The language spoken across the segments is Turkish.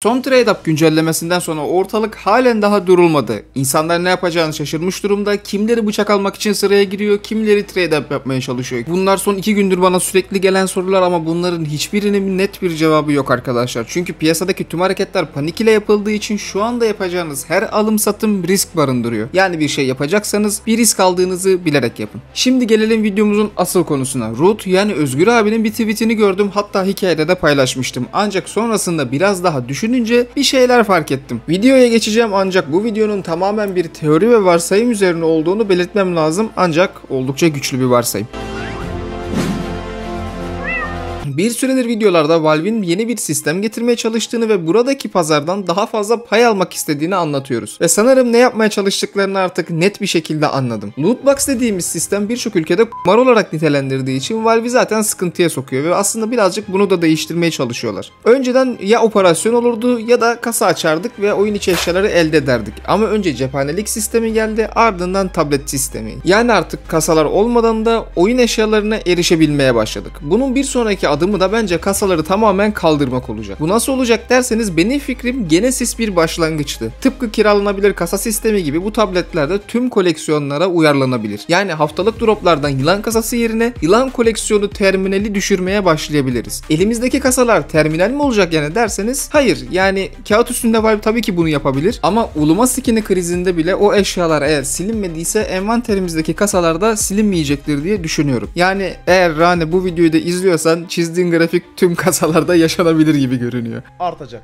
Son trade-up güncellemesinden sonra ortalık halen daha durulmadı. İnsanlar ne yapacağını şaşırmış durumda. Kimileri bıçak almak için sıraya giriyor, kimileri trade-up yapmaya çalışıyor. Bunlar son 2 gündür bana sürekli gelen sorular ama bunların hiçbirinin net bir cevabı yok arkadaşlar. Çünkü piyasadaki tüm hareketler panik ile yapıldığı için şu anda yapacağınız her alım satım risk barındırıyor. Yani bir şey yapacaksanız bir risk aldığınızı bilerek yapın. Şimdi gelelim videomuzun asıl konusuna. Root yani Özgür abinin bir tweetini gördüm, hatta hikayede de paylaşmıştım. Ancak sonrasında biraz daha düşününce bir şeyler fark ettim. Videoya geçeceğim ancak bu videonun tamamen bir teori ve varsayım üzerine olduğunu belirtmem lazım, ancak oldukça güçlü bir varsayım. Bir süredir videolarda Valve'in yeni bir sistem getirmeye çalıştığını ve buradaki pazardan daha fazla pay almak istediğini anlatıyoruz. Ve sanırım ne yapmaya çalıştıklarını artık net bir şekilde anladım. Lootbox dediğimiz sistem birçok ülkede kumar olarak nitelendirdiği için Valve'i zaten sıkıntıya sokuyor ve aslında birazcık bunu da değiştirmeye çalışıyorlar. Önceden ya operasyon olurdu ya da kasa açardık ve oyun içi eşyaları elde ederdik. Ama önce cephanelik sistemi geldi, ardından tablet sistemi. Yani artık kasalar olmadan da oyun eşyalarına erişebilmeye başladık. Bunun bir sonraki adımı da bence kasaları tamamen kaldırmak olacak. Bu nasıl olacak derseniz benim fikrim Genesis bir başlangıçtı. Tıpkı kiralanabilir kasa sistemi gibi bu tabletlerde tüm koleksiyonlara uyarlanabilir. Yani haftalık droplardan yılan kasası yerine yılan koleksiyonu terminali düşürmeye başlayabiliriz. Elimizdeki kasalar terminal mi olacak yani derseniz hayır. Yani kağıt üstünde Valve tabii ki bunu yapabilir ama uluma skini krizinde bile o eşyalar eğer silinmediyse envanterimizdeki kasalarda silinmeyecektir diye düşünüyorum. Yani eğer Rane bu videoyu da izliyorsan çizdiğin grafik tüm kasalarda yaşanabilir gibi görünüyor. Artacak.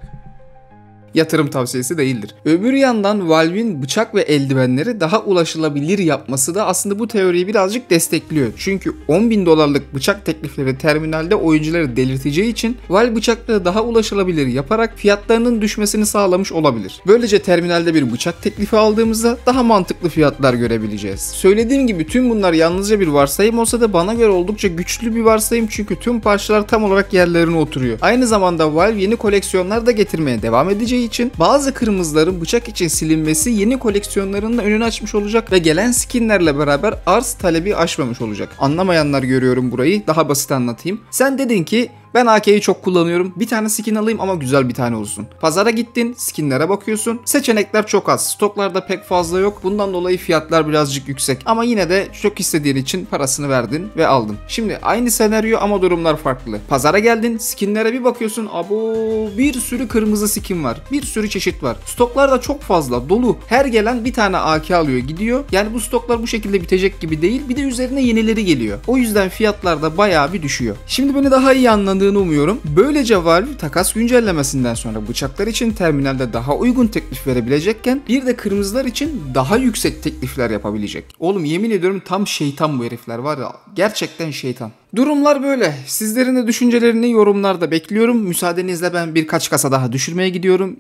Yatırım tavsiyesi değildir. Öbür yandan Valve'in bıçak ve eldivenleri daha ulaşılabilir yapması da aslında bu teoriyi birazcık destekliyor. Çünkü $10.000 bıçak teklifleri terminalde oyuncuları delirteceği için Valve bıçakları daha ulaşılabilir yaparak fiyatlarının düşmesini sağlamış olabilir. Böylece terminalde bir bıçak teklifi aldığımızda daha mantıklı fiyatlar görebileceğiz. Söylediğim gibi tüm bunlar yalnızca bir varsayım olsa da bana göre oldukça güçlü bir varsayım çünkü tüm parçalar tam olarak yerlerine oturuyor. Aynı zamanda Valve yeni koleksiyonlar da getirmeye devam edeceği için bazı kırmızıların bıçak için silinmesi yeni koleksiyonlarının önünü açmış olacak ve gelen skinlerle beraber arz talebi aşmamış olacak. Anlamayanlar görüyorum burayı, daha basit anlatayım. Sen dedin ki ben AK'yi çok kullanıyorum. Bir tane skin alayım ama güzel bir tane olsun. Pazara gittin, skinlere bakıyorsun. Seçenekler çok az. Stoklarda pek fazla yok. Bundan dolayı fiyatlar birazcık yüksek. Ama yine de çok istediğin için parasını verdin ve aldın. Şimdi aynı senaryo ama durumlar farklı. Pazara geldin, skinlere bir bakıyorsun. Abo, bir sürü kırmızı skin var. Bir sürü çeşit var. Stoklarda çok fazla, dolu. Her gelen bir tane AK alıyor, gidiyor. Yani bu stoklar bu şekilde bitecek gibi değil. Bir de üzerine yenileri geliyor. O yüzden fiyatlar da bayağı bir düşüyor. Şimdi beni daha iyi anladın umuyorum. Böylece Valve takas güncellemesinden sonra bıçaklar için terminalde daha uygun teklif verebilecekken bir de kırmızılar için daha yüksek teklifler yapabilecek. Oğlum yemin ediyorum tam şeytan bu herifler var ya, gerçekten şeytan. Durumlar böyle. Sizlerin de düşüncelerini yorumlarda bekliyorum. Müsaadenizle ben birkaç kasa daha düşürmeye gidiyorum.